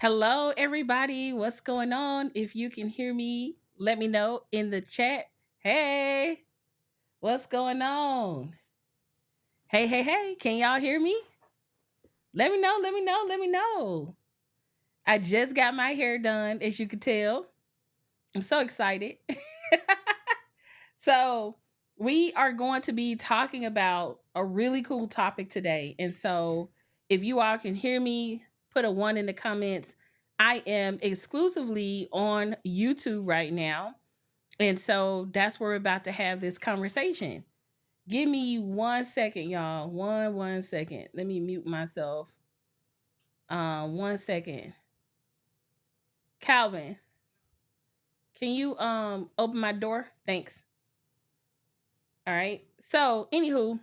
Hello, everybody. What's going on? If you can hear me, let me know in the chat. Hey, what's going on? Hey, hey, hey. Can y'all hear me? Let me know. Let me know. Let me know. I just got my hair done, as you can tell. I'm so excited. So, we are going to be talking about a really cool topic today. And so, if you all can hear me, put a one in the comments. I am exclusively on YouTube right now. And so, that's where we're about to have this conversation. Give me 1 second, y'all. One second. Let me mute myself. 1 second. Calvin, can you open my door? Thanks. All right. So, anywho,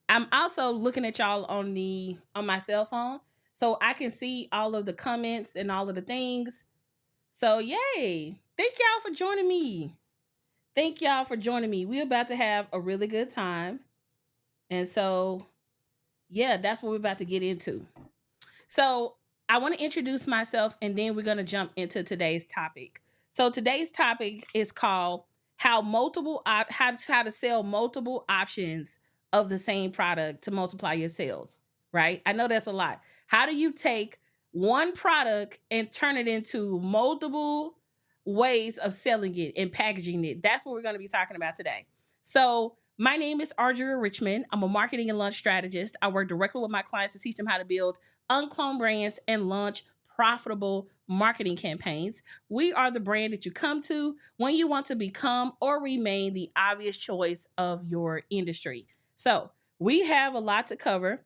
I'm also looking at y'all on my cell phone, so I can see all of the comments and all of the things. So yay! Thank y'all for joining me. Thank y'all for joining me. We're about to have a really good time, and so yeah, that's what we're about to get into. So I want to introduce myself, and then we're gonna jump into today's topic. So today's topic is called how to sell multiple options of the same product to multiply your sales. Right? I know that's a lot. How do you take one product and turn it into multiple ways of selling it and packaging it? That's what we're going to be talking about today. So my name is Audria Richmond. I'm a marketing and launch strategist. I work directly with my clients to teach them how to build uncloned brands and launch profitable marketing campaigns. We are the brand that you come to when you want to become or remain the obvious choice of your industry. So, we have a lot to cover.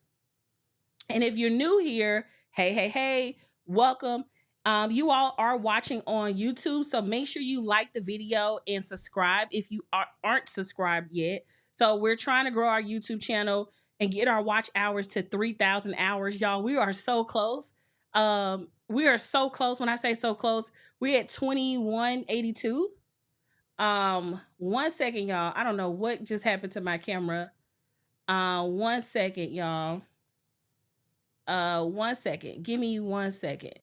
And if you're new here, hey, hey, hey, welcome. You all are watching on YouTube, so make sure you like the video and subscribe if you aren't subscribed yet. So we're trying to grow our YouTube channel and get our watch hours to 3,000 hours, y'all. We are so close. We are so close. When I say so close, we're at 2182. 1 second, y'all. I don't know what just happened to my camera. 1 second, y'all. 1 second. Give me 1 second.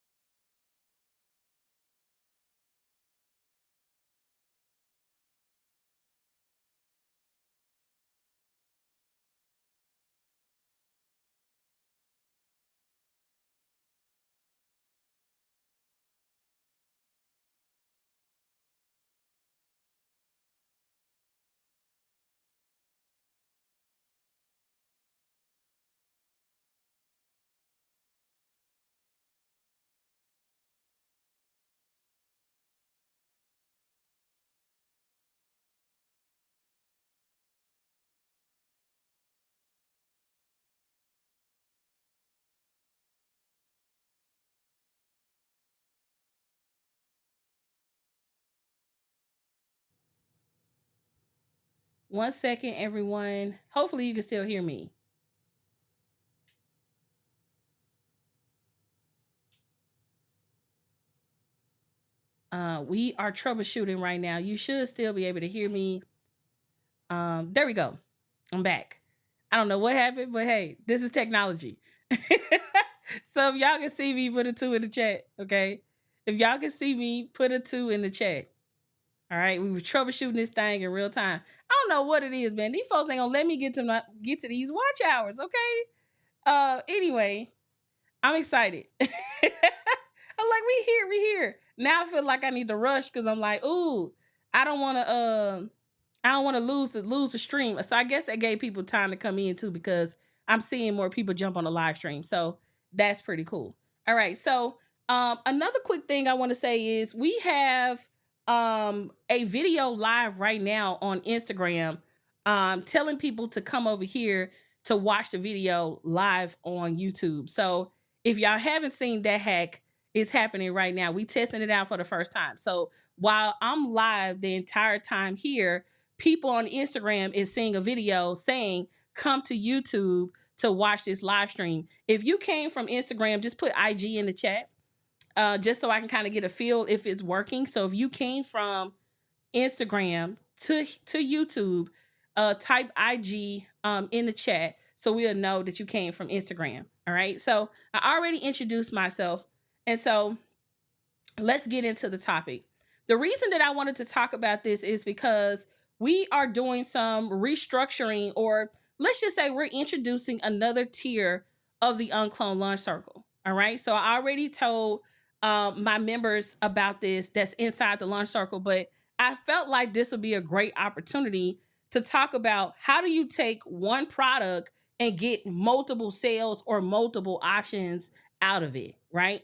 One second, everyone. Hopefully you can still hear me. We are troubleshooting right now. You should still be able to hear me. There we go. I'm back. I don't know what happened, but hey, this is technology. So if y'all can see me, put a 2 in the chat. Okay. If y'all can see me, put a 2 in the chat. All right. We were troubleshooting this thing in real time. I don't know what it is, man. These folks ain't gonna let me get to these watch hours. Okay. Anyway, I'm excited. I'm like, we here. Now I feel like I need to rush because I'm like, ooh, I don't want to I don't want to lose the stream. So I guess that gave people time to come in too because I'm seeing more people jump on the live stream. So that's pretty cool. All right. So another quick thing I want to say is we have a video live right now on Instagram telling people to come over here to watch the video live on YouTube. So if y'all haven't seen that hack, it's happening right now. We testing it out for the first time. So while I'm live the entire time here, people on Instagram is seeing a video saying, come to YouTube to watch this live stream. If you came from Instagram, just put IG in the chat, just so I can kind of get a feel if it's working. So if you came from Instagram to YouTube, type IG in the chat so we'll know that you came from Instagram. All right. So I already introduced myself. And so let's get into the topic. The reason that I wanted to talk about this is because we are doing some restructuring, or let's just say we're introducing another tier of the UnCloned Launch Circle. All right. So I already told my members about this that's inside the Launch Circle, but I felt like this would be a great opportunity to talk about how do you take one product and get multiple sales or multiple options out of it, right?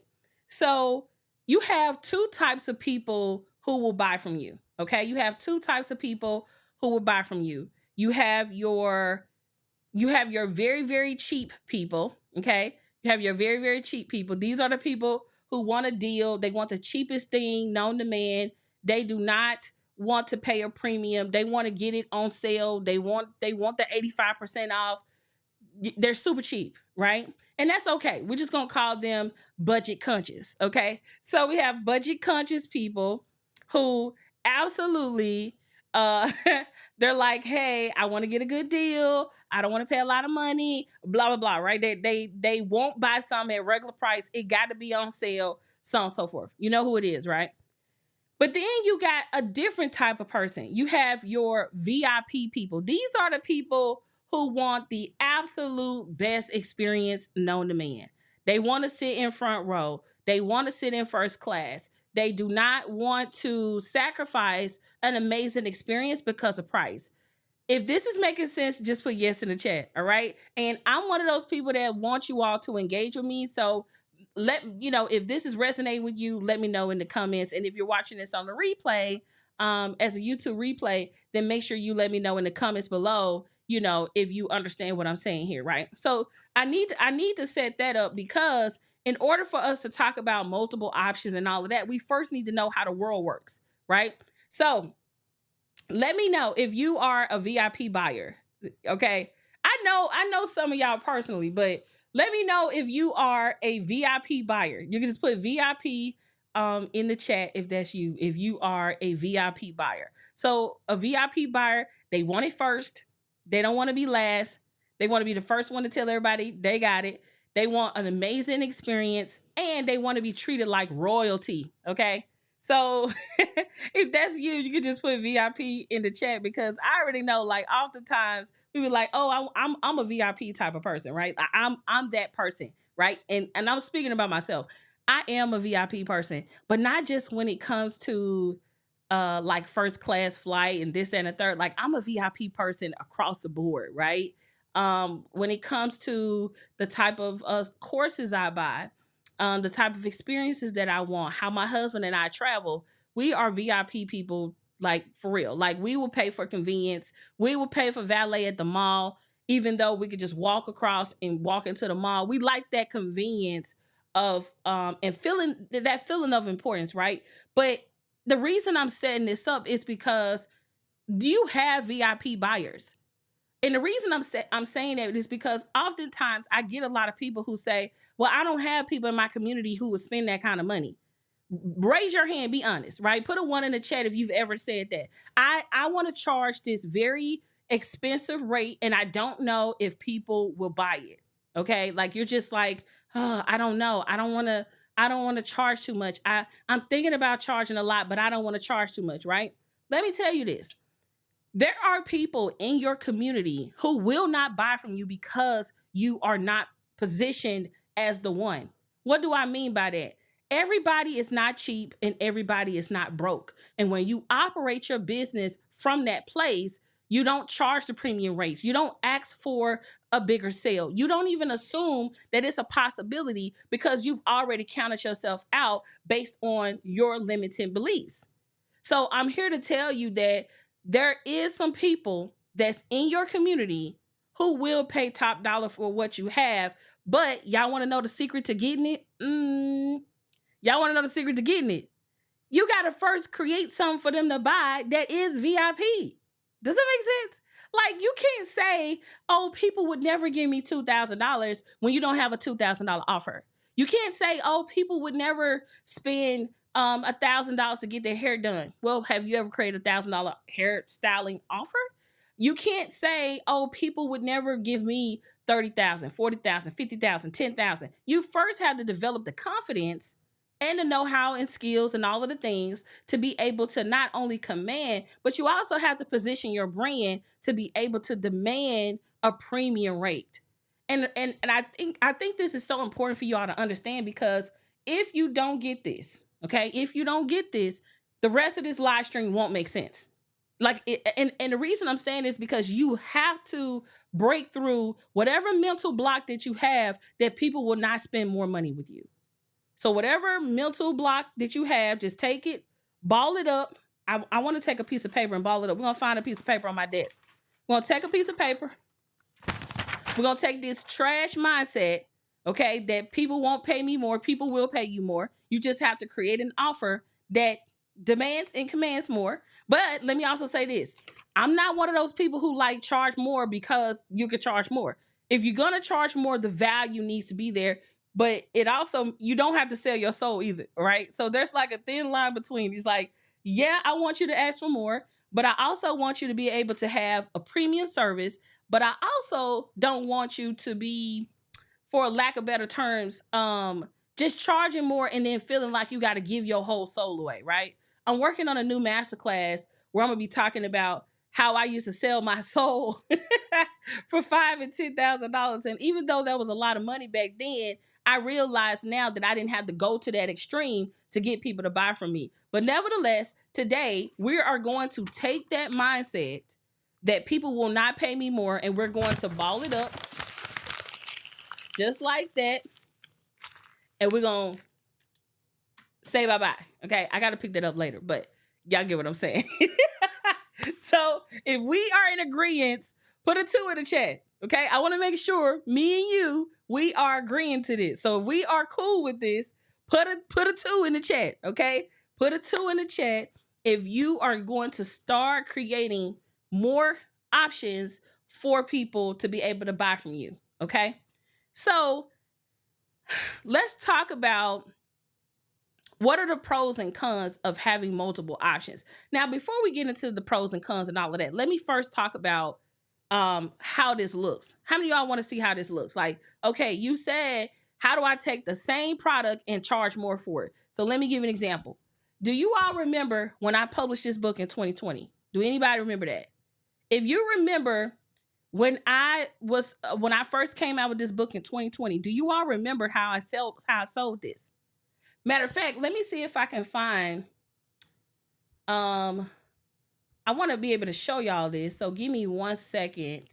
So you have two types of people who will buy from you. Okay. You have two types of people who will buy from you. You have your very, very cheap people. Okay. You have your very, very cheap people. These are the people who want a deal. They want the cheapest thing known to man. They do not want to pay a premium. They want to get it on sale. They want the 85% off. They're super cheap, right? And that's okay. We're just gonna call them budget conscious. Okay. So we have budget conscious people who absolutely uh they're like, hey, I want to get a good deal. I don't want to pay a lot of money, blah blah blah, right? They won't buy something at regular price. It got to be on sale, so on and so forth. You know who it is, right? But then you got a different type of person. You have your VIP people. These are the people who want the absolute best experience known to man. They want to sit in front row. They want to sit in first class. They do not want to sacrifice an amazing experience because of price. If this is making sense, just put yes in the chat. All right. And I'm one of those people that want you all to engage with me. So let you know if this is resonating with you, let me know in the comments. And if you're watching this on the replay, as a YouTube replay, then make sure you let me know in the comments below, if you understand what I'm saying here, right? So I need to set that up because in order for us to talk about multiple options and all of that, we first need to know how the world works, right? So let me know if you are a VIP buyer. Okay. I know some of y'all personally, but let me know if you are a VIP buyer. You can just put VIP in the chat if that's you, if you are a VIP buyer. So a VIP buyer, they want it first. They don't want to be last. They want to be the first one to tell everybody they got it. They want an amazing experience and they want to be treated like royalty. Okay. So if that's you, you can just put VIP in the chat because I already know, like, oftentimes we be like, oh, I'm a VIP type of person, right? I'm that person, right? And I'm speaking about myself. I am a VIP person, but not just when it comes to like first class flight and this and the third. Like, I'm a VIP person across the board, right? When it comes to the type of courses I buy, the type of experiences that I want, how my husband and I travel, we are VIP people, like, for real. Like, we will pay for convenience. We will pay for valet at the mall, even though we could just walk across and walk into the mall. We like that convenience of and feeling that feeling of importance, right? But the reason I'm setting this up is because you have VIP buyers. And the reason I'm saying that is because oftentimes I get a lot of people who say, well, I don't have people in my community who would spend that kind of money. Raise your hand, be honest, right? Put a 1 in the chat if you've ever said that. I want to charge this very expensive rate and I don't know if people will buy it. Okay? Like you're just like, oh, I don't know. I don't want to charge too much. I'm thinking about charging a lot, but I don't want to charge too much, right? Let me tell you this. There are people in your community who will not buy from you because you are not positioned as the one. What do I mean by that? Everybody is not cheap and everybody is not broke. And when you operate your business from that place, you don't charge the premium rates. You don't ask for a bigger sale. You don't even assume that it's a possibility because you've already counted yourself out based on your limiting beliefs. So I'm here to tell you that there is some people that's in your community who will pay top dollar for what you have. But y'all want to know the secret to getting it? Y'all want to know the secret to getting it? You got to first create something for them to buy that is VIP. Does that make sense? Like you can't say, oh, people would never give me $2,000 when you don't have a $2,000 offer. You can't say, oh, people would never spend $1,000 to get their hair done. Well, have you ever created $1,000 hair styling offer? You can't say, oh, people would never give me 30,000, 40,000, 50,000, 10,000. You first have to develop the confidence and the know-how and skills and all of the things to be able to not only command, but you also have to position your brand to be able to demand a premium rate. And I think this is so important for you all to understand, because if you don't get this, okay, if you don't get this, the rest of this live stream won't make sense. Like and the reason I'm saying this because you have to break through whatever mental block that you have that people will not spend more money with you. So whatever mental block that you have, just take it, ball it up. I want to take a piece of paper and ball it up. We're going to find a piece of paper on my desk. We're going to take a piece of paper. We're going to take this trash mindset, okay, that people won't pay me more. People will pay you more. You just have to create an offer that demands and commands more. But let me also say this. I'm not one of those people who like charge more because you could charge more. If you're going to charge more, the value needs to be there. But it also, you don't have to sell your soul either, right? So there's like a thin line between. It's like, yeah, I want you to ask for more, but I also want you to be able to have a premium service. But I also don't want you to be, for lack of better terms, just charging more and then feeling like you got to give your whole soul away, right? I'm working on a new masterclass where I'm gonna be talking about how I used to sell my soul for $5,000 and $10,000, and even though that was a lot of money back then, I realized now that I didn't have to go to that extreme to get people to buy from me. But nevertheless, today we are going to take that mindset that people will not pay me more, and we're going to ball it up just like that, and we're going to say bye-bye. Okay, I got to pick that up later, but y'all get what I'm saying. So if we are in agreement, put a 2 in the chat. Okay, I want to make sure me and you, we are agreeing to this. So if we are cool with this, put a 2 in the chat. Okay, put a 2 in the chat if you are going to start creating more options for people to be able to buy from you. Okay, so let's talk about what are the pros and cons of having multiple options. Now, before we get into the pros and cons and all of that, let me first talk about how this looks. How many of y'all want to see how this looks? Like, okay, you said, how do I take the same product and charge more for it? So let me give you an example. Do you all remember when I published this book in 2020? Do anybody remember that? If you remember when I first came out with this book in 2020, do you all remember how I sold this? Matter of fact, let me see if I can find, I want to be able to show y'all this. So give me 1 second.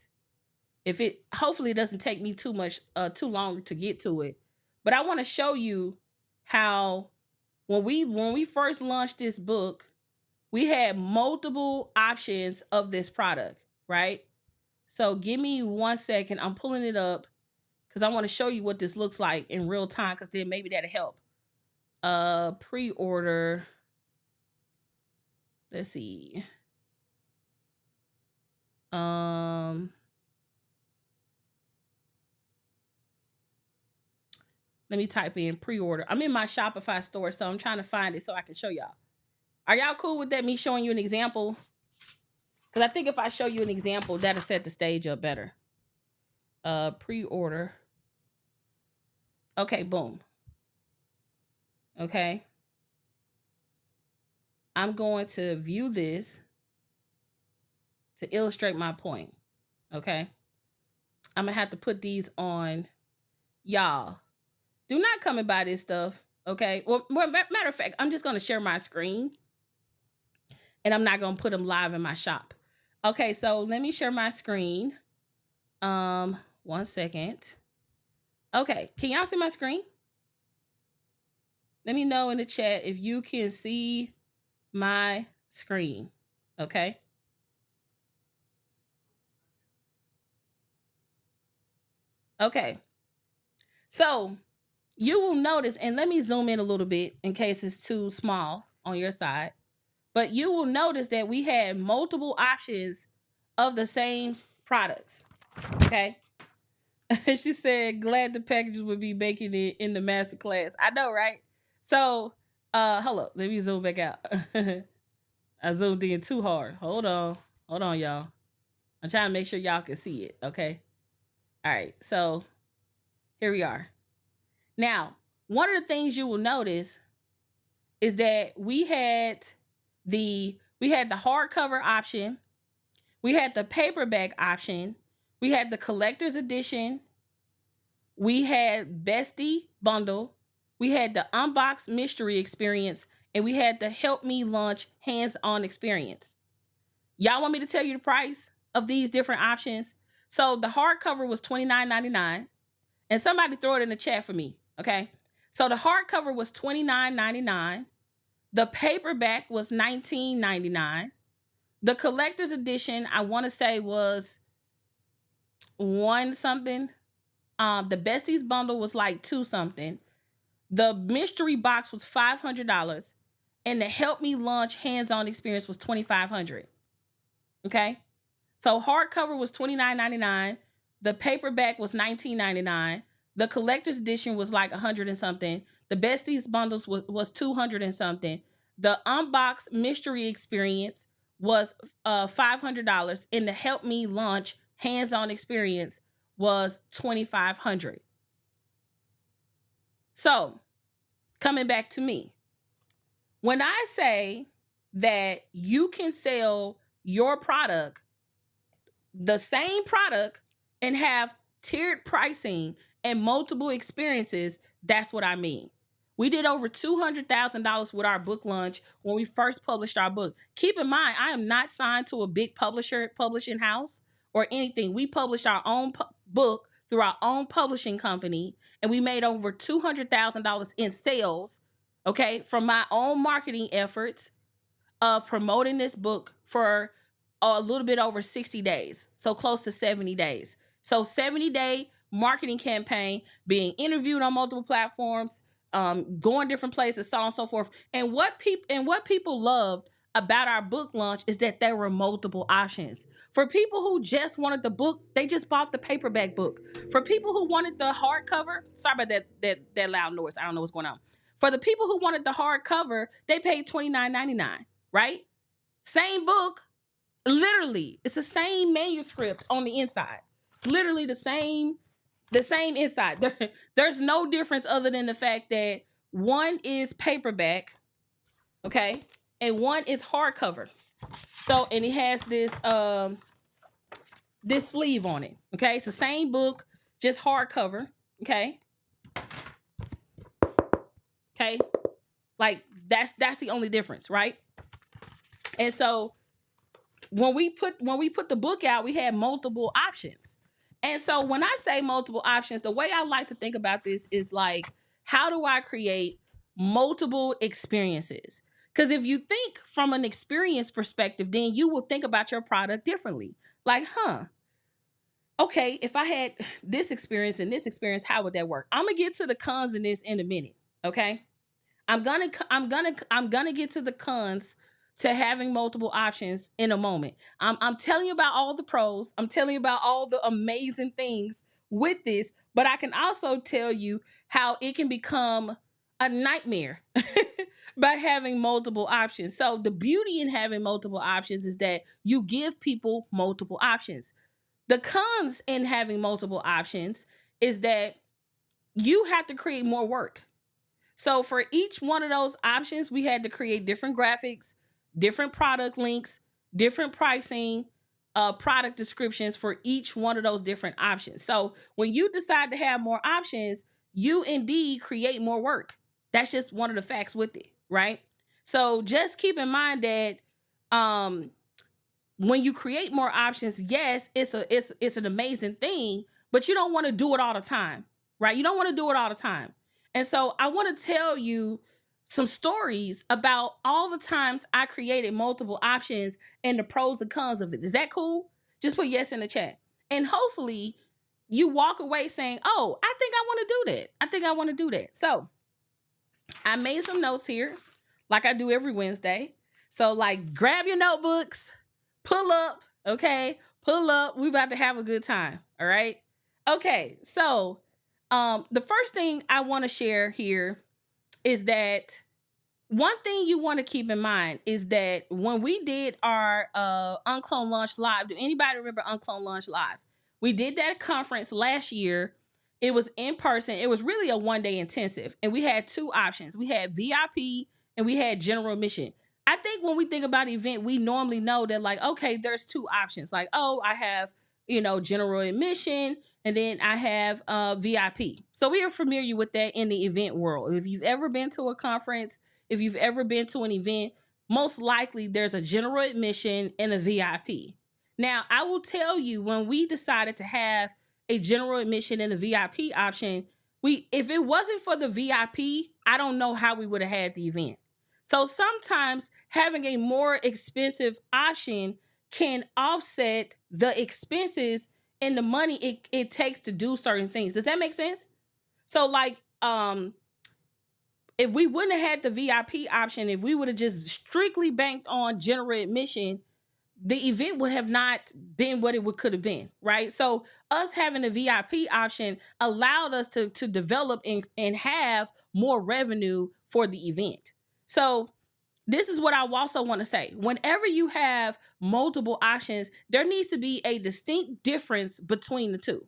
If it, hopefully it doesn't take me too long to get to it, but I want to show you how when we first launched this book, we had multiple options of this product, right? So give me 1 second. I'm pulling it up because I want to show you what this looks like in real time, because then maybe that'll help. Pre-order. Let's see. Um, let me type in pre-order. I'm in my Shopify store, so I'm trying to find it so I can show y'all. Are y'all cool with that? Me showing you an example? Because I think if I show you an example, that'll set the stage up better. Pre-order. Okay, boom. Okay. I'm going to view this to illustrate my point. Okay. I'm going to have to put these on. Y'all, do not come and buy this stuff. Okay. Well, matter of fact, I'm just going to share my screen and I'm not going to put them live in my shop. Okay. So let me share my screen. 1 second. Okay. Can y'all see my screen? Let me know in the chat if you can see my screen. Okay. Okay. So you will notice, and let me zoom in a little bit in case it's too small on your side, but you will notice that we had multiple options of the same products. Okay. She said, glad the packages would be making it in the master class. I know, right? So, hold up. Let me zoom back out. I zoomed in too hard. Hold on, y'all. I'm trying to make sure y'all can see it. Okay. All right. So here we are. Now, one of the things you will notice is that we had the hardcover option, we had the paperback option, we had the collector's edition, we had Bestie bundle, we had the unbox mystery experience, and we had the help me launch hands-on experience. Y'all want me to tell you the price of these different options? So the hardcover was $29.99, and somebody throw it in the chat for me. Okay. So the hardcover was $29.99. The paperback was $19.99. The collector's edition, I want to say, was $1 something. The Besties bundle was like $2 something. The mystery box was $500. And the Help Me Launch hands-on experience was $2,500. Okay. So hardcover was $29.99. The paperback was $19.99. The collector's edition was like $100 and something. The Besties bundles was $200 and something. The unbox mystery experience was $500, and the Help Me Launch hands-on experience was $2,500. So, coming back to me, when I say that you can sell your product, the same product, and have tiered pricing and multiple experiences, that's what I mean. We did over $200,000 with our book launch when we first published our book. Keep in mind, I am not signed to a big publishing house or anything. We published our own book through our own publishing company, and we made over $200,000 in sales, okay, from my own marketing efforts of promoting this book for a little bit over 60 days. So close to 70 days. So 70-day marketing campaign, being interviewed on multiple platforms, going different places, so on and so forth. And what people loved about our book launch is that there were multiple options. For people who just wanted the book, they just bought the paperback book. For people who wanted the hardcover, sorry about that loud noise. I don't know what's going on. For the people who wanted the hardcover, they paid $29.99, right? Same book, literally, it's the same manuscript on the inside. It's literally the same inside. There's no difference other than the fact that one is paperback, okay, and one is hardcover. So, and it has this sleeve on it, okay? It's the same book, just hardcover, okay? Okay, like that's the only difference, right? And so when we put the book out, we had multiple options. And so when I say multiple options, the way I like to think about this is like, how do I create multiple experiences? Because if you think from an experience perspective, then you will think about your product differently. Like, okay, if I had this experience and this experience, how would that work? I'm gonna get to the cons in this in a minute. Okay, I'm gonna get to the cons to having multiple options in a moment. I'm telling you about all the pros. I'm telling you about all the amazing things with this, but I can also tell you how it can become a nightmare by having multiple options. So the beauty in having multiple options is that you give people multiple options. The cons in having multiple options is that you have to create more work. So for each one of those options, we had to create different graphics, different product links, different pricing, product descriptions for each one of those different options. So when you decide to have more options, you indeed create more work. That's just one of the facts with it, right? So just keep in mind that um, when you create more options, yes, it's an amazing thing, but you don't want to do it all the time, right? You don't want to do it all the time. And so I want to tell you some stories about all the times I created multiple options and the pros and cons of it. Is that cool? Just put yes in the chat. And hopefully you walk away saying, "Oh, I think I want to do that. I think I want to do that." So I made some notes here, like I do every Wednesday. So, like, grab your notebooks, pull up, okay? Pull up. We about to have a good time, all right? Okay, so the first thing I want to share here is that one thing you want to keep in mind is that when we did our UnCloned Launch Live, do anybody remember UnCloned Launch Live? We did that conference last year. It was in person. It was really a one-day intensive. And we had two options. We had VIP and we had general admission. I think when we think about event, we normally know that, like, okay, there's two options. Like, oh, I have, general admission, and then I have VIP. So we are familiar with that in the event world. If you've ever been to a conference, if you've ever been to an event, most likely there's a general admission and a VIP. Now, I will tell you, when we decided to have a general admission and a VIP option, if it wasn't for the VIP, I don't know how we would have had the event. So sometimes having a more expensive option can offset the expenses and the money it takes to do certain things. Does that make sense? So, like, if we wouldn't have had the VIP option, if we would have just strictly banked on general admission, the event would have not been what it could have been, right? So us having a VIP option allowed us to develop and have more revenue for the event. So this is what I also want to say. Whenever you have multiple options, there needs to be a distinct difference between the two.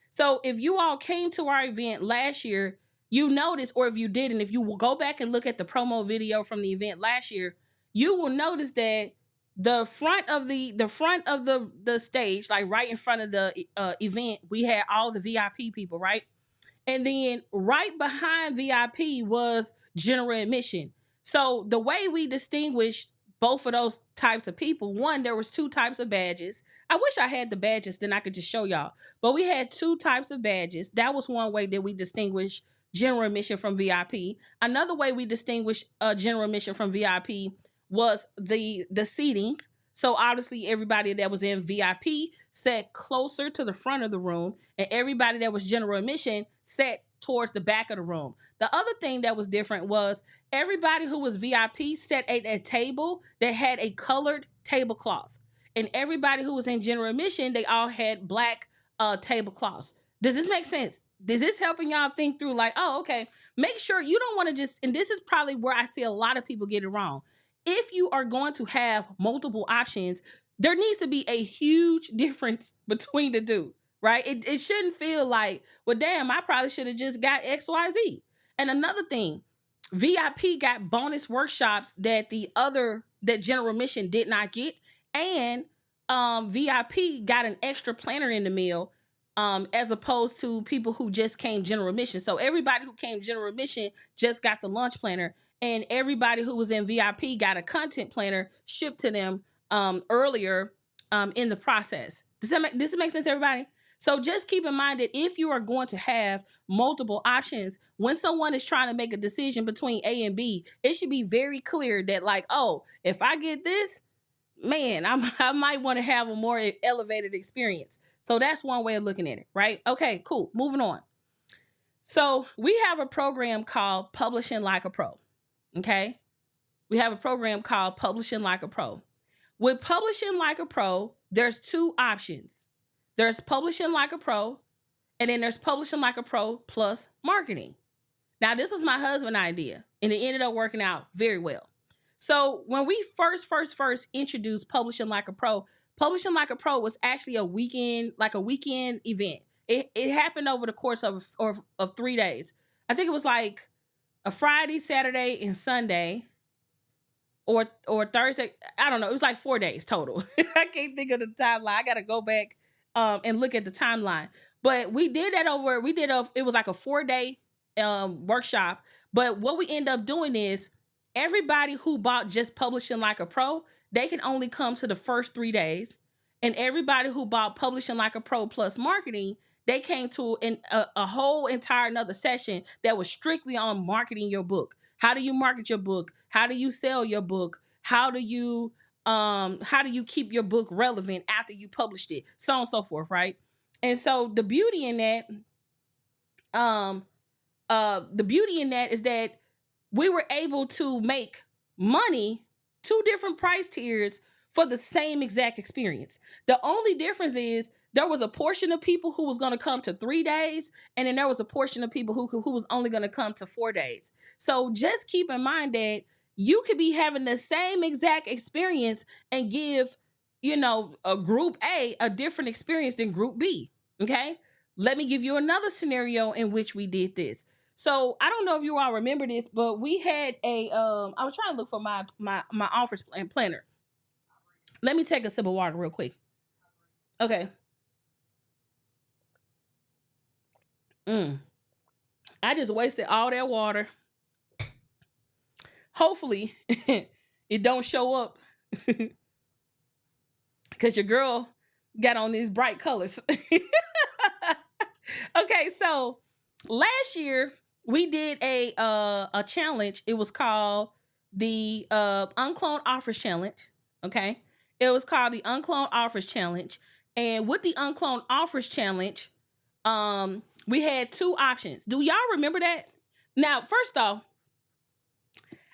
So if you all came to our event last year, you notice, or if you didn't, if you will go back and look at the promo video from the event last year, you will notice that the front of the stage, like right in front of the event, we had all the VIP people, right? And then right behind VIP was general admission. So the way we distinguished both of those types of people, one, there was two types of badges. I wish I had the badges, then I could just show y'all. But we had two types of badges. That was one way that we distinguished general admission from VIP. Another way we distinguished general admission from VIP was the seating. So obviously everybody that was in VIP sat closer to the front of the room, and everybody that was general admission sat towards the back of the room. The other thing that was different was everybody who was VIP sat at a table that had a colored tablecloth. And everybody who was in general admission, they all had black tablecloths. Does this make sense? Is this helping y'all think through, like, oh, okay, make sure you don't want to just, and this is probably where I see a lot of people get it wrong. If you are going to have multiple options, there needs to be a huge difference between the two, right? It shouldn't feel like, well, damn, I probably should have just got XYZ. And another thing, VIP got bonus workshops that general admission did not get. And VIP got an extra planner in the meal, as opposed to people who just came general admission. So everybody who came general admission just got the lunch planner, and everybody who was in VIP got a content planner shipped to them earlier in the process. Does this make sense, everybody? So just keep in mind that if you are going to have multiple options, when someone is trying to make a decision between A and B, it should be very clear that, like, oh, if I get this, man, I might want to have a more elevated experience. So that's one way of looking at it, right? Okay, cool. Moving on. So we have a program called Publishing Like a Pro. Okay. we have a program called Publishing Like a Pro. With Publishing Like a Pro, there's two options. There's Publishing Like a Pro, and then there's Publishing Like a Pro plus marketing. Now, this was my husband's idea, and it ended up working out very well. So when we first introduced Publishing Like a Pro, Publishing Like a Pro was actually a weekend event. It happened over the course of 3 days. I think it was like a Friday, Saturday, and Sunday, or Thursday. I don't know. It was like 4 days total. I can't think of the timeline. I got to go back and look at the timeline. But we did that over. It was like a 4-day workshop. But what we end up doing is everybody who bought just Publishing Like a Pro, they can only come to the first 3 days, and everybody who bought Publishing Like a Pro plus marketing, they came to a whole entire another session that was strictly on marketing your book. How do you market your book? How do you sell your book? How do you keep your book relevant after you published it? So on and so forth, right? And so the beauty in that is that we were able to make money, 2 different price tiers for the same exact experience. The only difference is there was a portion of people who was going to come to 3 days, and then there was a portion of people who was only going to come to 4 days. So just keep in mind that you could be having the same exact experience and give, a group A different experience than group B. Okay. Let me give you another scenario in which we did this. So I don't know if you all remember this, but we had I was trying to look for my offers planner. Let me take a sip of water real quick. Okay. I just wasted all that water. Hopefully it don't show up because your girl got on these bright colors. Okay, so last year we did a challenge. It was called the UnCloned Offers Challenge. Okay, it was called the UnCloned Offers Challenge, and with the UnCloned Offers Challenge, we had 2 options. Do y'all remember that? Now, first off,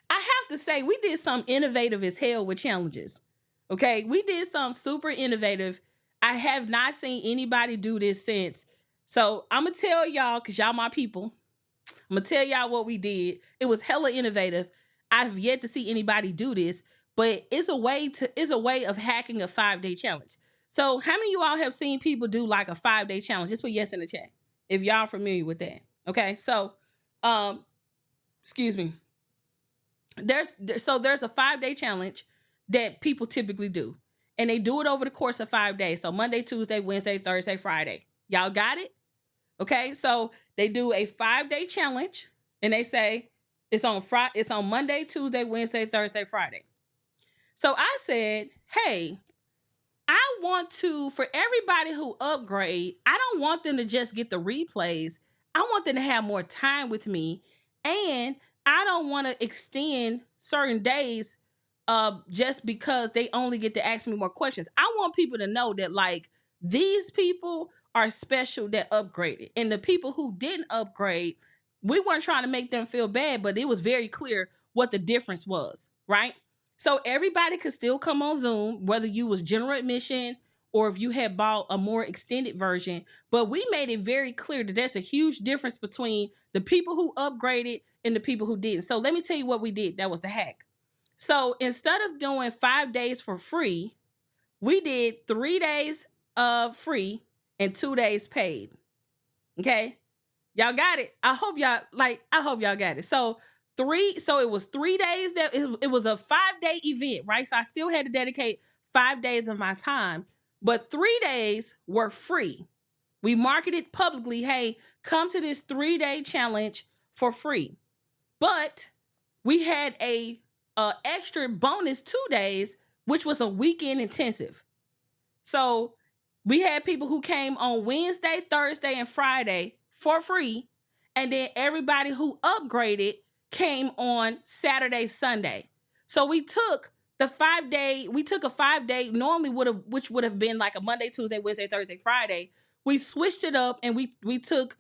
I have to say we did something innovative as hell with challenges. Okay, we did something super innovative. I have not seen anybody do this since. So I'm gonna tell y'all, because y'all my people, I'm gonna tell y'all what we did. It was hella innovative. I've yet to see anybody do this, but it's a way of hacking a 5-day challenge. So how many of you all have seen people do like a 5-day challenge? Just put yes in the chat if y'all familiar with that. Okay, so excuse me. There's a 5-day challenge that people typically do, and they do it over the course of 5 days. So Monday, Tuesday, Wednesday, Thursday, Friday. Y'all got it? Okay, so they do a 5-day challenge, and they say it's on Monday, Tuesday, Wednesday, Thursday, Friday. So I said, hey, I want to, for everybody who upgrade, I don't want them to just get the replays. I want them to have more time with me, and I don't want to extend certain days just because they only get to ask me more questions. I want people to know that like these people are special that upgraded, and the people who didn't upgrade, we weren't trying to make them feel bad, but it was very clear what the difference was, right? So everybody could still come on Zoom, whether you was general admission or if you had bought a more extended version. But we made it very clear that there's a huge difference between the people who upgraded and the people who didn't. So let me tell you what we did. That was the hack. So instead of doing 5 days for free, we did 3 days free and 2 days paid. Okay. Y'all got it. I hope y'all got it. So it was 3 days that it was a 5-day event, right? So I still had to dedicate 5 days of my time, but 3 days were free. We marketed publicly, hey, come to this 3-day challenge for free. But we had a extra bonus 2 days, which was a weekend intensive. So we had people who came on Wednesday, Thursday, and Friday for free. And then everybody who upgraded came on Saturday, Sunday. So we took a 5-day, normally which would have been like a Monday, Tuesday, Wednesday, Thursday, Friday. We switched it up, and we took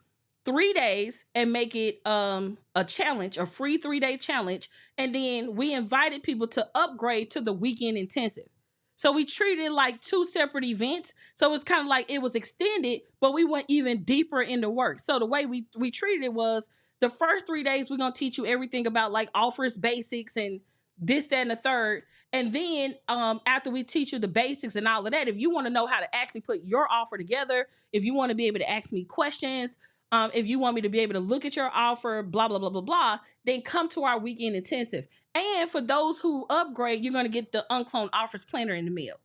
3 days and make it a challenge, a free 3-day challenge. And then we invited people to upgrade to the weekend intensive. So we treated it like two separate events. So it's kind of like it was extended, but we went even deeper into work. So the way we treated it was the first 3 days, we're going to teach you everything about like offers basics and this, that, and the third. And then after we teach you the basics and all of that, if you want to know how to actually put your offer together, if you want to be able to ask me questions, if you want me to be able to look at your offer, blah, blah, blah, blah, blah, then come to our weekend intensive. And for those who upgrade, you're going to get the UnCloned Offers Planner in the mail.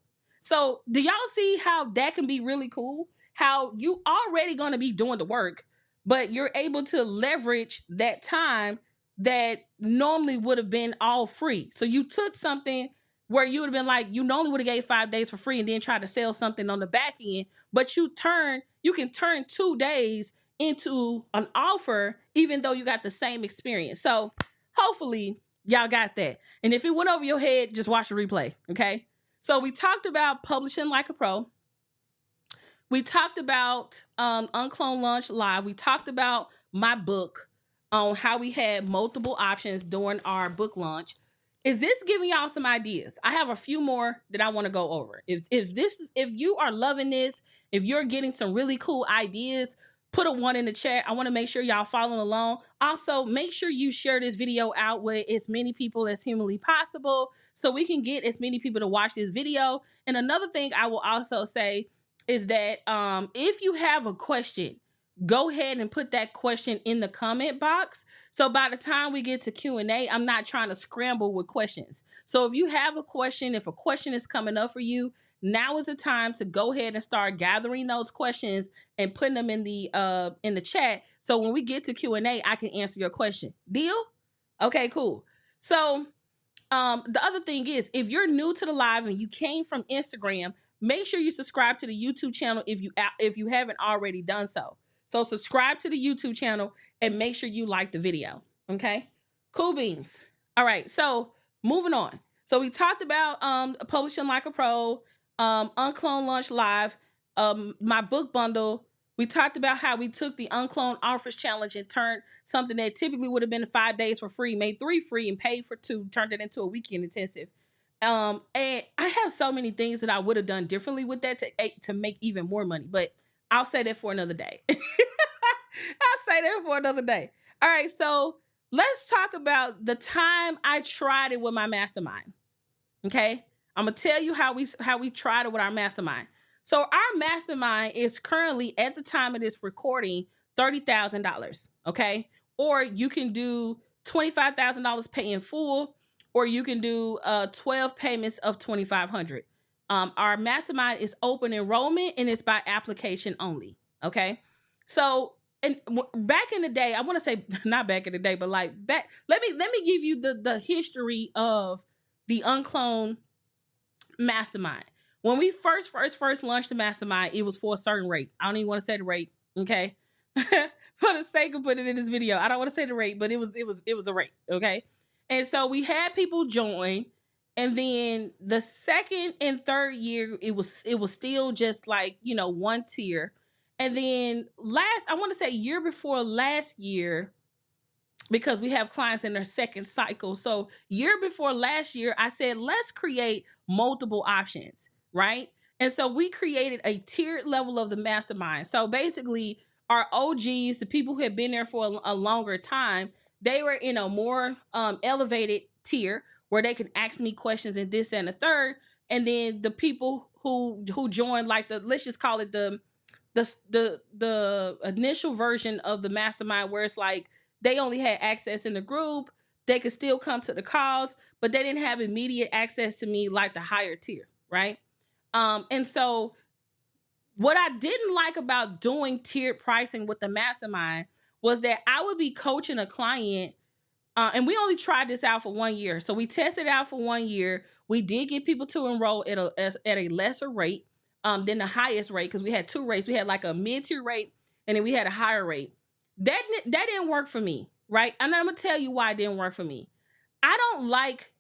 So do y'all see how that can be really cool? How you already going to be doing the work, but you're able to leverage that time that normally would have been all free. So you took something where you would have been like, you normally would have gave 5 days for free and then tried to sell something on the back end, but you can turn 2 days into an offer, even though you got the same experience. So hopefully y'all got that. And if it went over your head, just watch the replay. Okay. So we talked about publishing like a pro. We talked about UnCloned Launch Live. We talked about my book, on how we had multiple options during our book launch. Is this giving y'all some ideas? I have a few more that I want to go over. If you are loving this, if you're getting some really cool ideas, put a 1 in the chat. I want to make sure y'all following along. Also, make sure you share this video out with as many people as humanly possible so we can get as many people to watch this video. And another thing I will also say is that if you have a question, go ahead and put that question in the comment box. So by the time we get to Q&A, I'm not trying to scramble with questions. So if you have a question, if a question is coming up for you, now is the time to go ahead and start gathering those questions and putting them in the chat. So when we get to Q&A, I can answer your question. Deal? Okay, cool. So the other thing is, if you're new to the live and you came from Instagram, make sure you subscribe to the YouTube channel if you haven't already done so. So subscribe to the YouTube channel and make sure you like the video. Okay, cool beans. All right, so moving on. So we talked about publishing like a pro, UnCloned Launch Live, my book bundle. We talked about how we took the UnCloned Offers Challenge and turned something that typically would have been 5 days for free, made 3 free and paid for 2, turned it into a weekend intensive. And I have so many things that I would have done differently with that to make even more money, but I'll say that for another day. I'll say that for another day. All right, so let's talk about the time I tried it with my mastermind. Okay, I'm gonna tell you how we tried it with our mastermind. So our mastermind is currently, at the time of this recording, $30,000. Okay, or you can do $25,000 pay in full, or you can do 12 payments of $2,500. Our mastermind is open enrollment and it's by application only. Okay, so back in the day, I want to say not back in the day, but like back. Let me give you the history of the UnCloned mastermind. When we first launched the mastermind, it was for a certain rate. I don't even want to say the rate. Okay, for the sake of putting it in this video, I don't want to say the rate, but it was a rate. Okay, and so we had people join. And then the second and third year, it was still just like, one tier. And then I want to say year before last year, because we have clients in their second cycle. So year before last year, I said, let's create multiple options, right? And so we created a tiered level of the mastermind. So basically our OGs, the people who had been there for a longer time, they were in a more elevated tier where they can ask me questions and this and the third. And then the people who joined, like let's just call it the initial version of the mastermind, where it's like they only had access in the group, they could still come to the calls, but they didn't have immediate access to me like the higher tier, right? And so what I didn't like about doing tiered pricing with the mastermind was that I would be coaching a client. And we only tried this out for 1 year. So we tested it out for 1 year. We did get people to enroll at a lesser rate than the highest rate, because we had 2 rates. We had like a mid-tier rate, and then we had a higher rate. That didn't work for me, right? And I'm gonna tell you why it didn't work for me. I don't like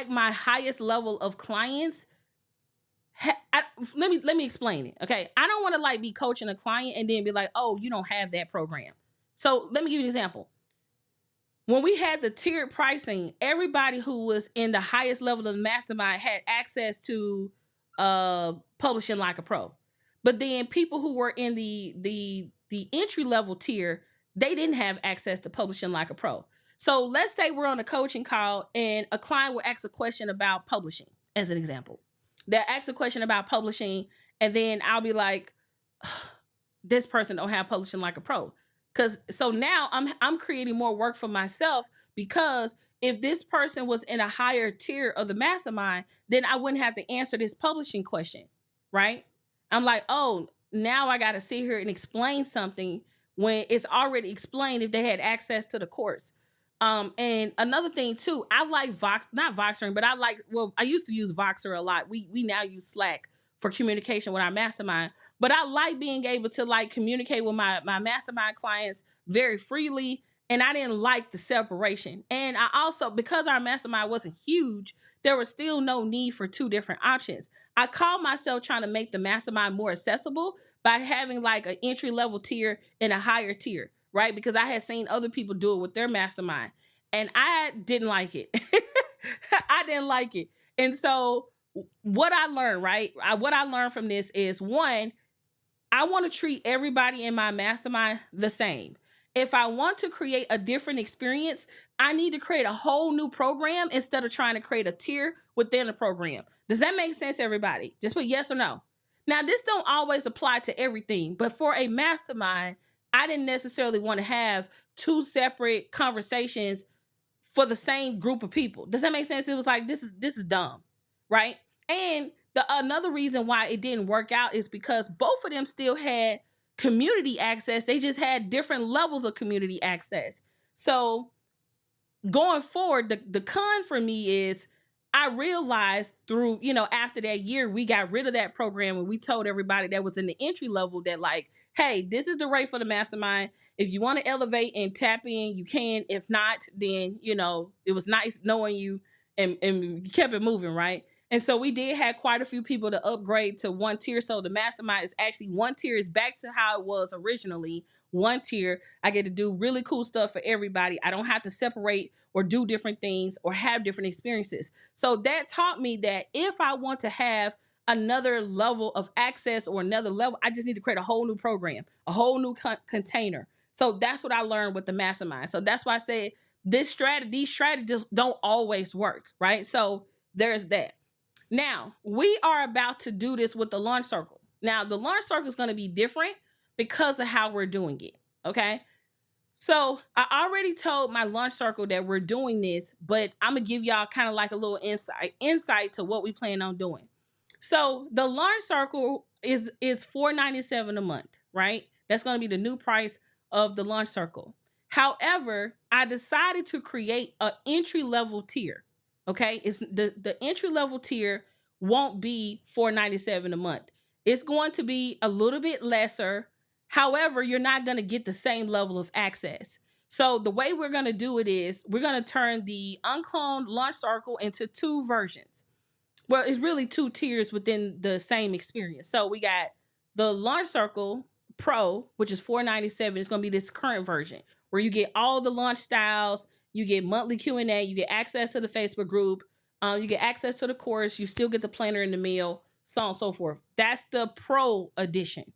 my highest level of clients let me explain it. Okay, I don't want to like be coaching a client and then be like, oh, you don't have that program. So let me give you an example. When we had the tiered pricing, everybody who was in the highest level of the mastermind had access to publishing like a pro. But then people who were in the entry level tier, they didn't have access to publishing like a pro. So let's say we're on a coaching call and a client will ask a question about publishing, as an example. They'll ask a question about publishing, and then I'll be like, this person don't have publishing like a pro. Cause so now I'm creating more work for myself, because if this person was in a higher tier of the mastermind, then I wouldn't have to answer this publishing question, right? I'm like, oh, now I got to sit here and explain something when it's already explained if they had access to the course. And another thing too, I like not Voxering, but I used to use Voxer a lot. We now use Slack for communication with our mastermind. But I like being able to like communicate with my mastermind clients very freely. And I didn't like the separation. And I also, because our mastermind wasn't huge, there was still no need for two different options. I called myself trying to make the mastermind more accessible by having like an entry level tier and a higher tier, right? Because I had seen other people do it with their mastermind and I didn't like it. I didn't like it. And so what I learned, right? What I learned from this is, one, I want to treat everybody in my mastermind the same. If I want to create a different experience, I need to create a whole new program instead of trying to create a tier within a program. Does that make sense, everybody? Just put yes or no. Now, this don't always apply to everything, but for a mastermind, I didn't necessarily want to have two separate conversations for the same group of people. Does that make sense? It was like, this is dumb, right? And the another reason why it didn't work out is because both of them still had community access. They just had different levels of community access. So going forward, the con for me is I realized through, after that year, we got rid of that program and we told everybody that was in the entry level that like, hey, this is the rate for the mastermind. If you want to elevate and tap in, you can. If not, then, it was nice knowing you and you kept it moving, right? And so we did have quite a few people to upgrade to one tier. So the mastermind is actually one tier is back to how it was originally. One tier, I get to do really cool stuff for everybody. I don't have to separate or do different things or have different experiences. So that taught me that if I want to have another level of access or another level, I just need to create a whole new program, a whole new container. So that's what I learned with the mastermind. So that's why I said these strategies don't always work, right? So there's that. Now, we are about to do this with the launch circle. Now, the launch circle is going to be different because of how we're doing it, okay? So I already told my launch circle that we're doing this, but I'm going to give y'all kind of like a little insight to what we plan on doing. So the launch circle is $4.97 a month, right? That's going to be the new price of the launch circle. However, I decided to create an entry level tier. Okay, it's the entry level tier won't be $4.97 a month. It's going to be a little bit lesser. However, you're not going to get the same level of access. So the way we're going to do it is we're going to turn the UnCloned Launch Circle into two versions. Well, it's really two tiers within the same experience. So we got the Launch Circle Pro, which is $4.97. It's going to be this current version where you get all the launch styles, you get monthly Q&A, you get access to the Facebook group, you get access to the course, you still get the planner in the mail, so on and so forth. That's the Pro edition.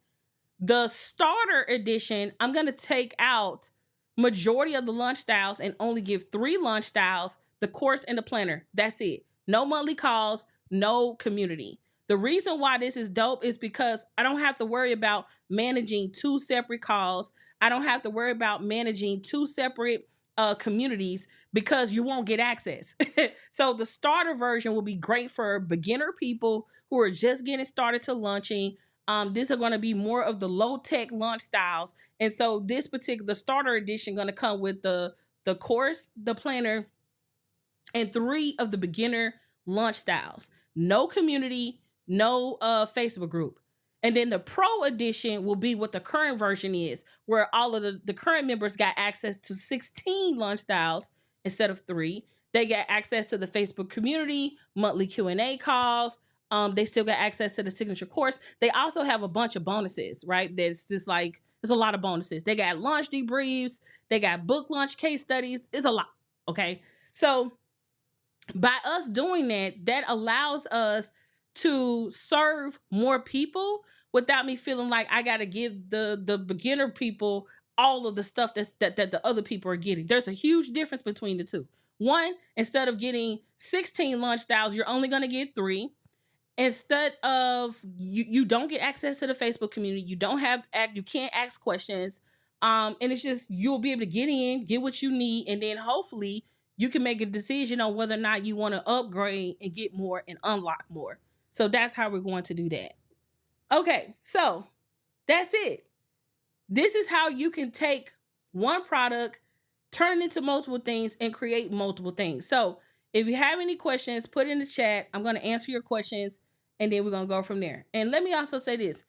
The starter edition, I'm going to take out majority of the launch styles and only give 3 launch styles, the course and the planner. That's it. No monthly calls, no community. The reason why this is dope is because I don't have to worry about managing 2 separate calls. I don't have to worry about managing 2 separate communities because you won't get access. So the starter version will be great for beginner people who are just getting started to launching. These are going to be more of the low tech launch styles. And so this particular starter edition going to come with the course, the planner, and 3 of the beginner launch styles. No community, no Facebook group. And then the Pro edition will be what the current version is, where all of the current members got access to 16 launch styles instead of 3. They got access to the Facebook community, monthly Q&A calls, They still got access to the signature course. They also have a bunch of bonuses, right? That's just like, there's a lot of bonuses. They got launch debriefs, they got book launch case studies. It's a lot. Okay. So by us doing that, that allows us to serve more people without me feeling like I got to give the beginner people all of the stuff that the other people are getting. There's a huge difference between the two. One, instead of getting 16 lunch styles, you're only going to get 3. Instead of, you don't get access to the Facebook community, you can't ask questions, and it's just, you'll be able to get in, get what you need, and then hopefully you can make a decision on whether or not you want to upgrade and get more and unlock more. So that's how we're going to do that. Okay, so that's it. This is how you can take one product, turn it into multiple things, and create multiple things. So if you have any questions, put it in the chat. I'm going to answer your questions, and then we're going to go from there. And let me also say this.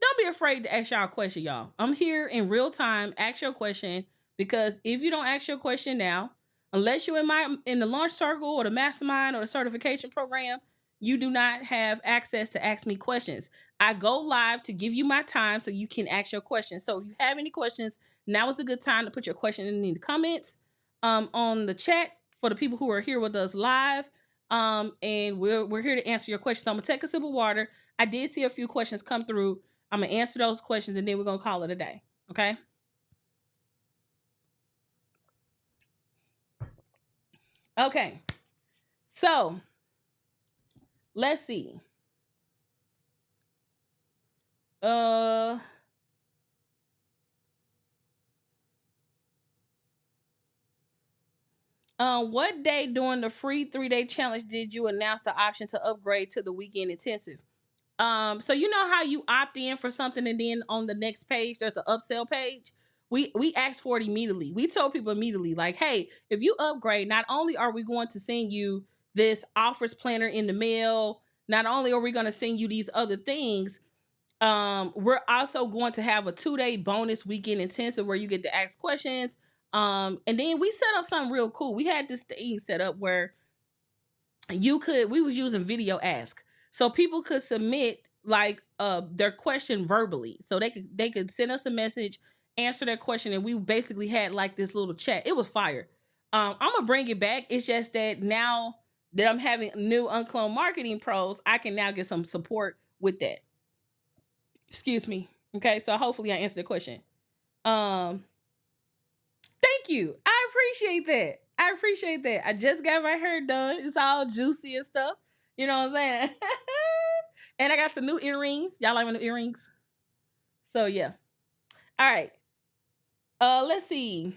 Don't be afraid to ask y'all a question, y'all. I'm here in real time. Ask your question, because if you don't ask your question now, unless you're in the launch circle or the mastermind or the certification program, you do not have access to ask me questions. I go live to give you my time so you can ask your questions. So if you have any questions, now is a good time to put your question in the comments, on the chat for the people who are here with us live. And we're here to answer your questions. So I'm gonna take a sip of water. I did see a few questions come through. I'm gonna answer those questions, and then we're gonna call it a day. Okay. Okay. So let's see. Uh what day during the free 3-day challenge did you announce the option to upgrade to the weekend intensive? So you know how you opt in for something, and then on the next page there's an upsell page. We asked for it immediately. We told people immediately, like, hey, if you upgrade, not only are we going to send you this offers planner in the mail, not only are we going to send you these other things, we're also going to have a 2-day bonus weekend intensive where you get to ask questions. And then we set up something real cool. We had this thing set up where we was using video ask, so people could submit like their question verbally, so they could send us a message, answer their question, and we basically had like this little chat. It was fire. I'm gonna bring it back. It's just that now that I'm having new UnCloned marketing pros, I can now get some support with that. Excuse me. Okay, so hopefully I answered the question. um Thank you. I appreciate that. I appreciate that. I just got my hair done. It's all juicy and stuff. You know what I'm saying? And I got some new earrings. Y'all like my new earrings? So yeah. All right. Let's see.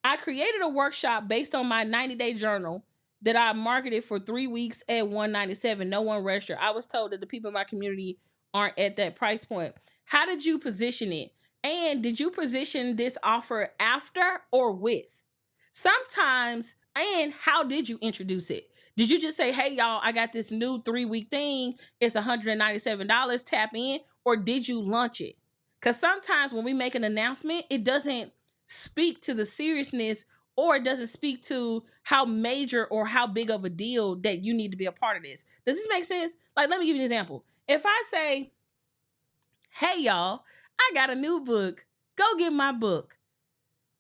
I created a workshop based on my 90-day journal that I marketed for 3 weeks at $197. No one registered. I was told that the people in my community aren't at that price point. How did you position it? And did you position this offer after or with? Sometimes, and how did you introduce it? Did you just say, hey, y'all, I got this new 3-week thing. It's $197. Tap in. Or did you launch it? Because sometimes when we make an announcement, it doesn't speak to the seriousness, or it doesn't speak to how major or how big of a deal that you need to be a part of this. Does this make sense? Like, let me give you an example. If I say, hey, y'all, I got a new book. Go get my book.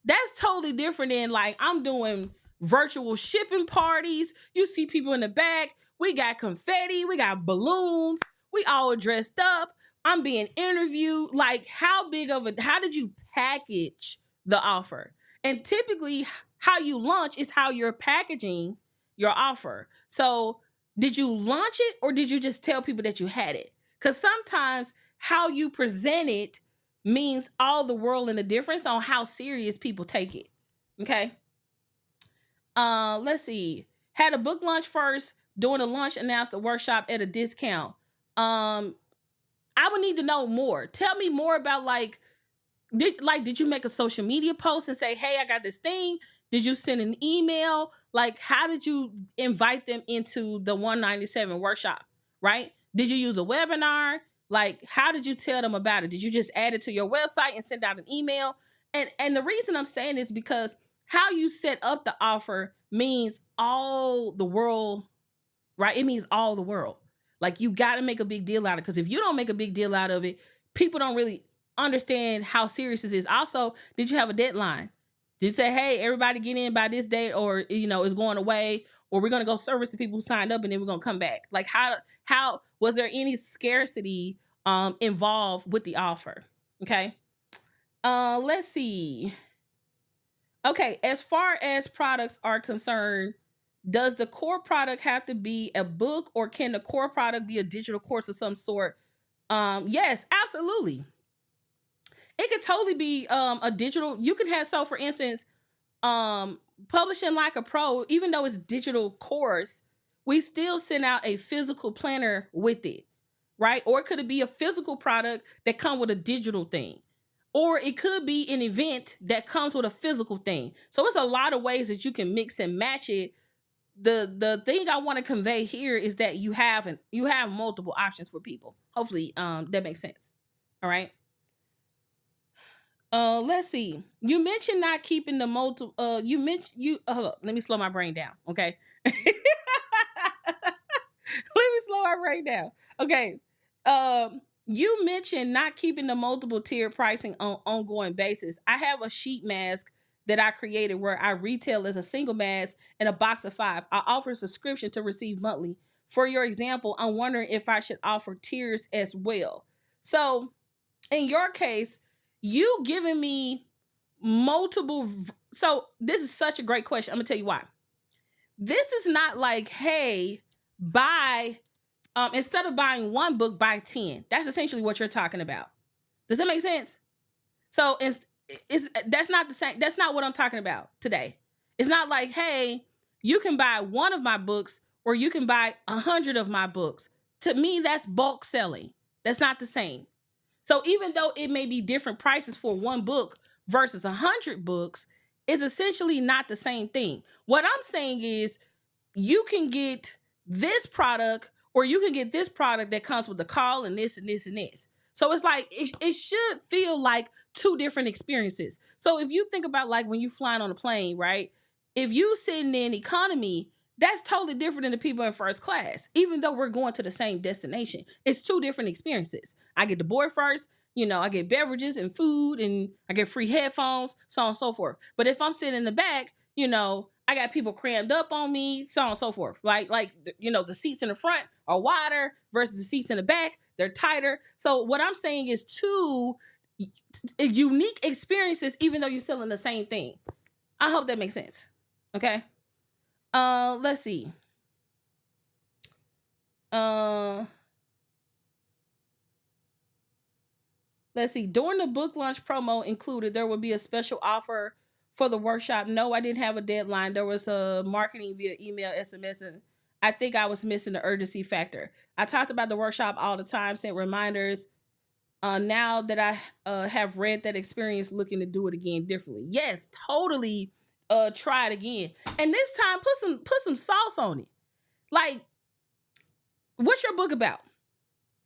That's totally different than like I'm doing virtual shipping parties. You see people in the back. We got confetti. We got balloons. We all dressed up. I'm being interviewed. Like, how did you package the offer? And typically how you launch is how you're packaging your offer. So did you launch it, or did you just tell people that you had it? Because sometimes how you present it means all the world and the difference on how serious people take it. Okay. Let's see. Had a book launch first. During the launch, announced the workshop at a discount. I would need to know more. Tell me more about did you make a social media post and say, hey, I got this thing? Did you send an email? Like, how did you invite them into the 197 workshop? Right? Did you use a webinar? Like, how did you tell them about it? Did you just add it to your website and send out an email? And the reason I'm saying is because how you set up the offer means all the world right? It means all the world. Like, you got to make a big deal out of it, because if you don't make a big deal out of it, people don't really understand how serious this is. Also, did you have a deadline? Did you say, hey, everybody get in by this date, or it's going away, or we're going to go service the people who signed up and then we're going to come back? Like, how was there any scarcity involved with the offer? Okay. Let's see. Okay, as far as products are concerned, does the core product have to be a book, or can the core product be a digital course of some sort? Yes, absolutely. It could totally be a digital. You can have, so for instance, um publishing like a pro, even though it's digital course, we still send out a physical planner with it, right? Or could it be a physical product that come with a digital thing? Or it could be an event that comes with a physical thing. So it's a lot of ways that you can mix and match it. The thing I want to convey here is that you have multiple options for people. Hopefully that makes sense. All right. Let's see. You mentioned not keeping the multiple. You mentioned you. Hold up. Let me slow my brain down. Okay. Let me slow my brain down. Okay. You mentioned not keeping the multiple tier pricing on ongoing basis. I have a sheet mask that I created where I retail as a single mask and a box of 5. I offer a subscription to receive monthly. For your example, I'm wondering if I should offer tiers as well. So in your case, you giving me multiple. So this is such a great question. I'm gonna tell you why. This is not like, hey, buy instead of buying one book, buy 10. That's essentially what you're talking about. Does that make sense? So it's that's not the same. That's not what I'm talking about today. It's not like, hey, you can buy one of my books or you can buy 100 of my books. To me, that's bulk selling. That's not the same. So even though it may be different prices for one book versus 100 books, it's essentially not the same thing. What I'm saying is, you can get this product or you can get this product that comes with the call and this and this and this. So it's like it should feel like two different experiences. So if you think about, like, when you flying on a plane, right? If you sitting in economy, that's totally different than the people in first class. Even though we're going to the same destination, it's two different experiences. I get to board first, I get beverages and food, and I get free headphones, so on and so forth. But if I'm sitting in the back, I got people crammed up on me, so on and so forth. The seats in the front are wider versus the seats in the back, they're tighter. So what I'm saying is two unique experiences, even though you're selling the same thing. I hope that makes sense. Okay. Let's see. Let's see. During the book launch promo included, there will be a special offer for the workshop. No, I didn't have a deadline. There was a marketing via email, SMS, and I think I was missing the urgency factor. I talked about the workshop all the time, sent reminders. Now that I have read that experience, looking to do it again differently. Yes, totally. Try it again, and this time put some sauce on it. Like, what's your book about?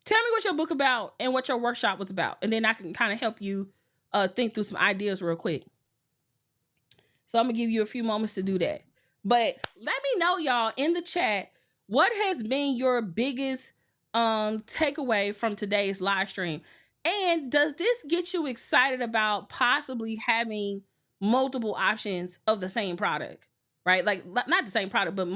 Tell me what your book about and what your workshop was about, and then I can kind of help you think through some ideas real quick. So I'm gonna give you a few moments to do that. But let me know, y'all, in the chat, what has been your biggest takeaway from today's live stream? And does this get you excited about possibly having multiple options of the same product? Right? Like, not the same product, but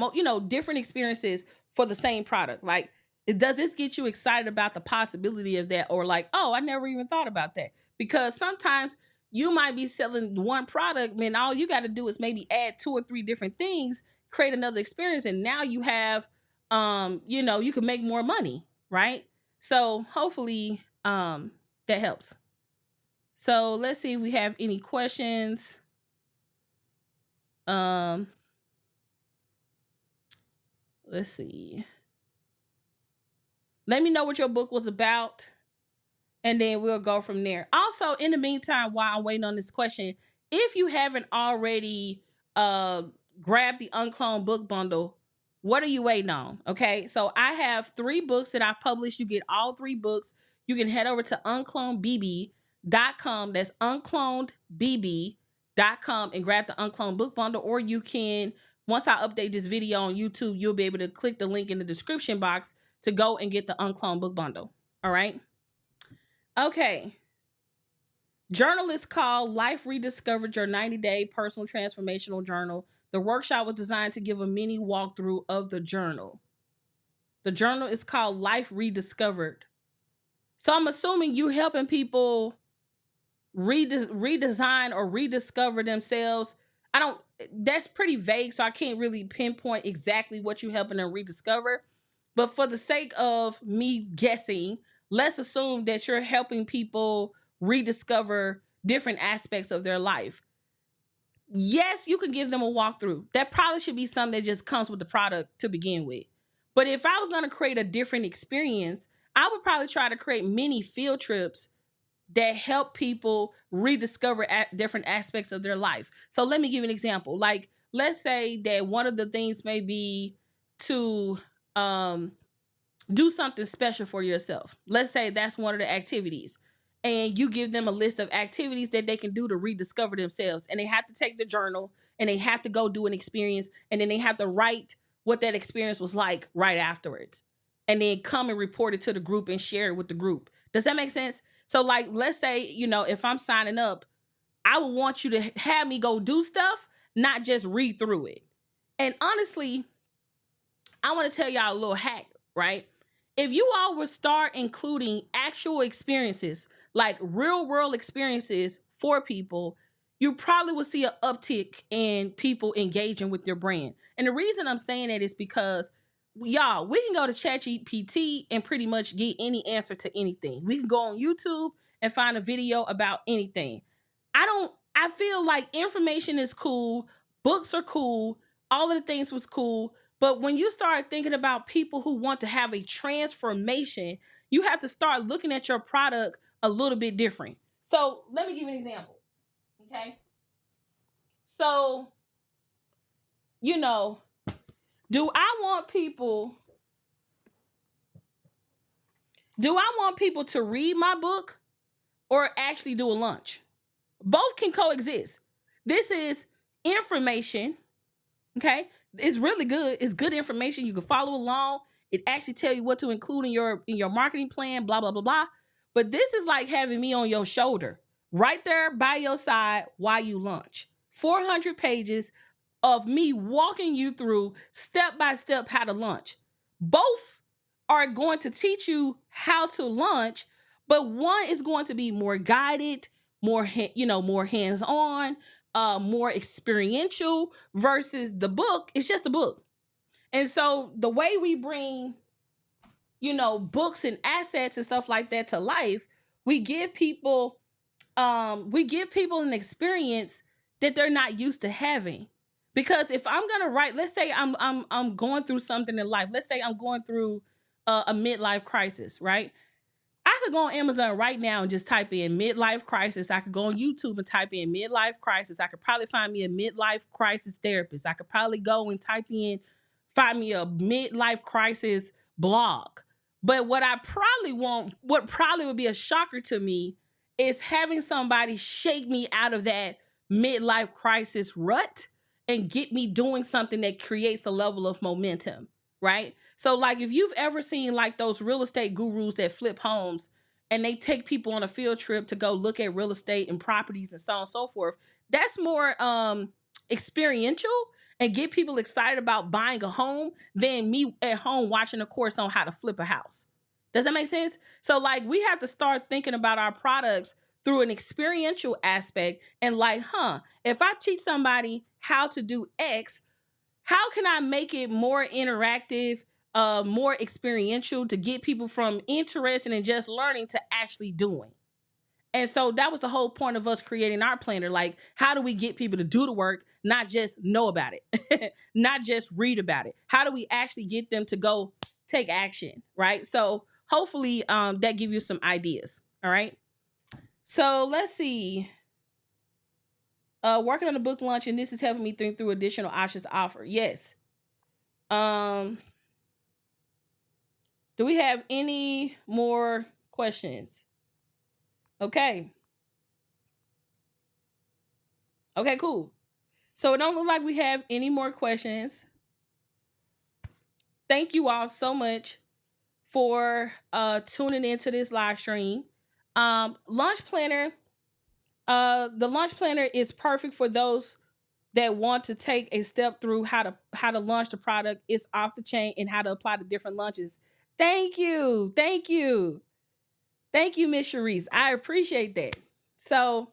different experiences for the same product. Like, does this get you excited about the possibility of that? Or like, oh, I never even thought about that. Because sometimes you might be selling one product, man, all you got to do is maybe add 2 or 3 different things, create another experience, and now you have you can make more money, right? So hopefully that helps. So let's see if we have any questions. Let's see. Let me know what your book was about, and then we'll go from there. Also, in the meantime, while I'm waiting on this question, if you haven't already grabbed the UnCloned book bundle, what are you waiting on? Okay, so I have 3 books that I've published. You get all 3 books. You can head over to unclonedbb.com. That's unclonedbb.com and grab the UnCloned book bundle, or you can once I update this video on YouTube, you'll be able to click the link in the description box to go and get the UnCloned book bundle. All right. Okay. Journal is called Life Rediscovered, your 90-day personal transformational journal. The workshop was designed to give a mini walkthrough of the journal. The journal is called Life Rediscovered. So I'm assuming you helping people redesign or rediscover themselves. That's pretty vague, so I can't really pinpoint exactly what you're helping them rediscover. But for the sake of me guessing, let's assume that you're helping people rediscover different aspects of their life. Yes, you can give them a walkthrough. That probably should be something that just comes with the product to begin with. But if I was going to create a different experience, I would probably try to create mini field trips that help people rediscover different aspects of their life. So let me give you an example. Like, let's say that one of the things may be to do something special for yourself. Let's say that's one of the activities. And you give them a list of activities that they can do to rediscover themselves. And they have to take the journal and they have to go do an experience. And then they have to write what that experience was like right afterwards. And then come and report it to the group and share it with the group. Does that make sense? So, like, let's say, if I'm signing up, I would want you to have me go do stuff, not just read through it. And honestly, I want to tell y'all a little hack, right? If you all would start including actual experiences, like real world experiences for people, you probably will see an uptick in people engaging with your brand. And the reason I'm saying that is because, y'all, we can go to ChatGPT and pretty much get any answer to anything. We can go on YouTube and find a video about anything. I feel like information is cool, books are cool, all of the things was cool. But when you start thinking about people who want to have a transformation, you have to start looking at your product a little bit different. So let me give you an example. Okay. So, do I want people to read my book or actually do a lunch? Both can coexist. This is information. Okay. It's really good. It's good information. You can follow along. It actually tell you what to include in your marketing plan, blah, blah, blah, blah. But this is like having me on your shoulder, right there by your side while you lunch. 400 pages of me walking you through step by step how to lunch. Both are going to teach you how to lunch, but one is going to be more guided, more hands-on, more experiential, versus the book. It's just a book. And so the way we bring, books and assets and stuff like that to life, we give people an experience that they're not used to having. Because if I'm gonna write, let's say I'm going through something in life. Let's say I'm going through a midlife crisis, right? I could go on Amazon right now and just type in midlife crisis. I could go on YouTube and type in midlife crisis. I could probably find me a midlife crisis therapist. I could probably go and find me a midlife crisis blog. But what probably would be a shocker to me is having somebody shake me out of that midlife crisis rut and get me doing something that creates a level of momentum, right? So, like, if you've ever seen like those real estate gurus that flip homes and they take people on a field trip to go look at real estate and properties and so on and so forth, that's more experiential and get people excited about buying a home than me at home watching a course on how to flip a house. Does that make sense? So, like, we have to start thinking about our products through an experiential aspect and like, if I teach somebody how to do X, how can I make it more interactive, more experiential to get people from interested in just learning to actually doing? And so that was the whole point of us creating our planner. Like, how do we get people to do the work, not just know about it, not just read about it? How do we actually get them to go take action, right? So hopefully that gives you some ideas, all right? So let's see. Working on a book launch, and this is helping me think through additional options to offer. Yes. Do we have any more questions? Okay. Okay, cool. So it don't look like we have any more questions. Thank you all so much for tuning into this live stream. Launch planner, the launch planner is perfect for those that want to take a step through how to launch the product. It's off the chain and how to apply the different launches. Thank you. Thank you. Thank you, Miss Sharice. I appreciate that. So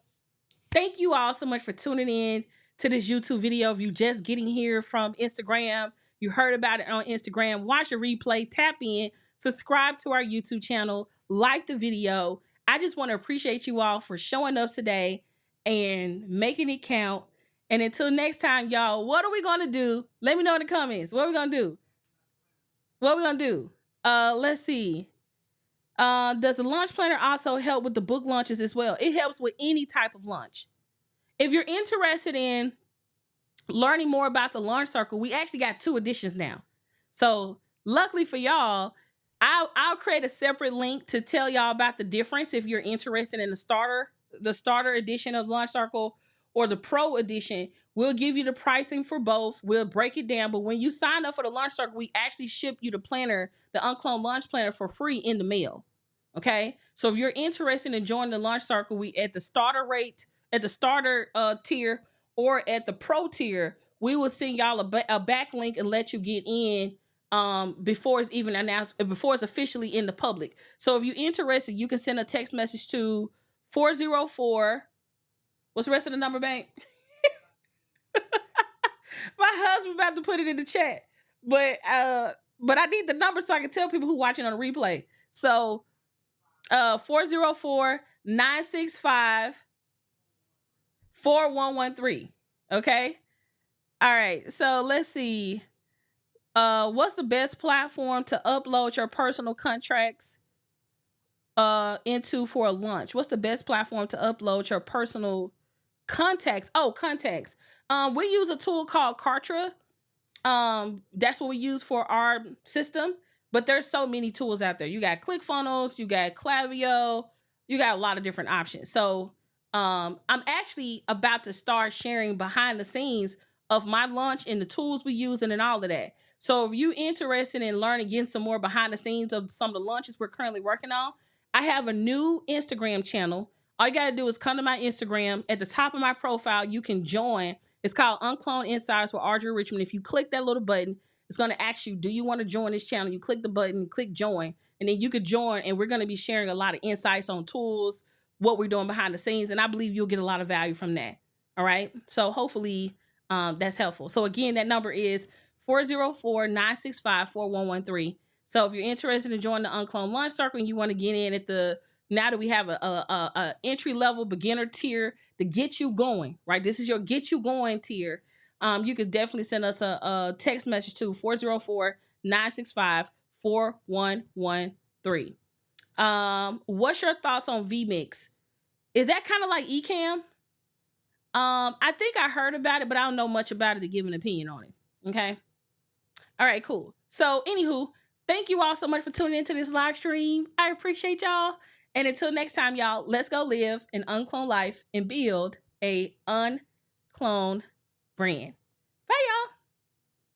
thank you all so much for tuning in to this YouTube video. If you just getting here from Instagram, you heard about it on Instagram, watch a replay, tap in, subscribe to our YouTube channel, like the video. I just want to appreciate you all for showing up today and making it count. And until next time, y'all, what are we going to do? Let me know in the comments. What are we going to do? What are we going to do? Let's see. Does the launch planner also help with the book launches as well? It helps with any type of launch. If you're interested in learning more about the Launch Circle, we actually got 2 editions now. So luckily for y'all, I'll create a separate link to tell y'all about the difference if you're interested in the starter edition of Launch Circle or the Pro edition. We'll give you the pricing for both. We'll break it down. But when you sign up for the Launch Circle, we actually ship you the planner, the UnCloned Launch Planner, for free in the mail. Okay? So if you're interested in joining the Launch Circle, we at the starter rate, at the starter tier, or at the pro tier, we will send y'all a backlink and let you get in before it's even announced, before it's officially in the public. So if you're interested, you can send a text message to 404. What's the rest of the number, bank? My husband about to put it in the chat, but I need the number so I can tell people who watching on the replay. So 404-965 4113. Okay. All right. So let's see. What's the best platform to upload your personal contracts into for a launch? What's the best platform to upload your personal contacts? Oh, contacts. We use a tool called Kartra. That's what we use for our system. But there's so many tools out there. You got ClickFunnels, you got Klaviyo, you got a lot of different options. So I'm actually about to start sharing behind the scenes of my launch and the tools we use and all of that. So if you're interested in learning, getting some more behind the scenes of some of the launches we're currently working on, I have a new Instagram channel. All you got to do is come to my Instagram. At the top of my profile, you can join. It's called UnCloned Insiders with Audria Richmond. If you click that little button, it's going to ask you, do you want to join this channel? You click the button, click join, and then you could join, and we're going to be sharing a lot of insights on tools, what we're doing behind the scenes, and I believe you'll get a lot of value from that. All right? So hopefully that's helpful. So again, that number is 404-965 4113. So if you're interested in joining the UnCloned Launch Circle and you want to get in at the, now that we have a entry level beginner tier to get you going, right? This is your get you going tier. You could definitely send us a text message to 404-965 4113. What's your thoughts on vMix? Is that kind of like Ecamm? I think I heard about it, but I don't know much about it to give an opinion on it. Okay. All right, cool. So anywho, thank you all so much for tuning into this live stream. I appreciate y'all. And until next time, y'all, let's go live an uncloned life and build a uncloned brand.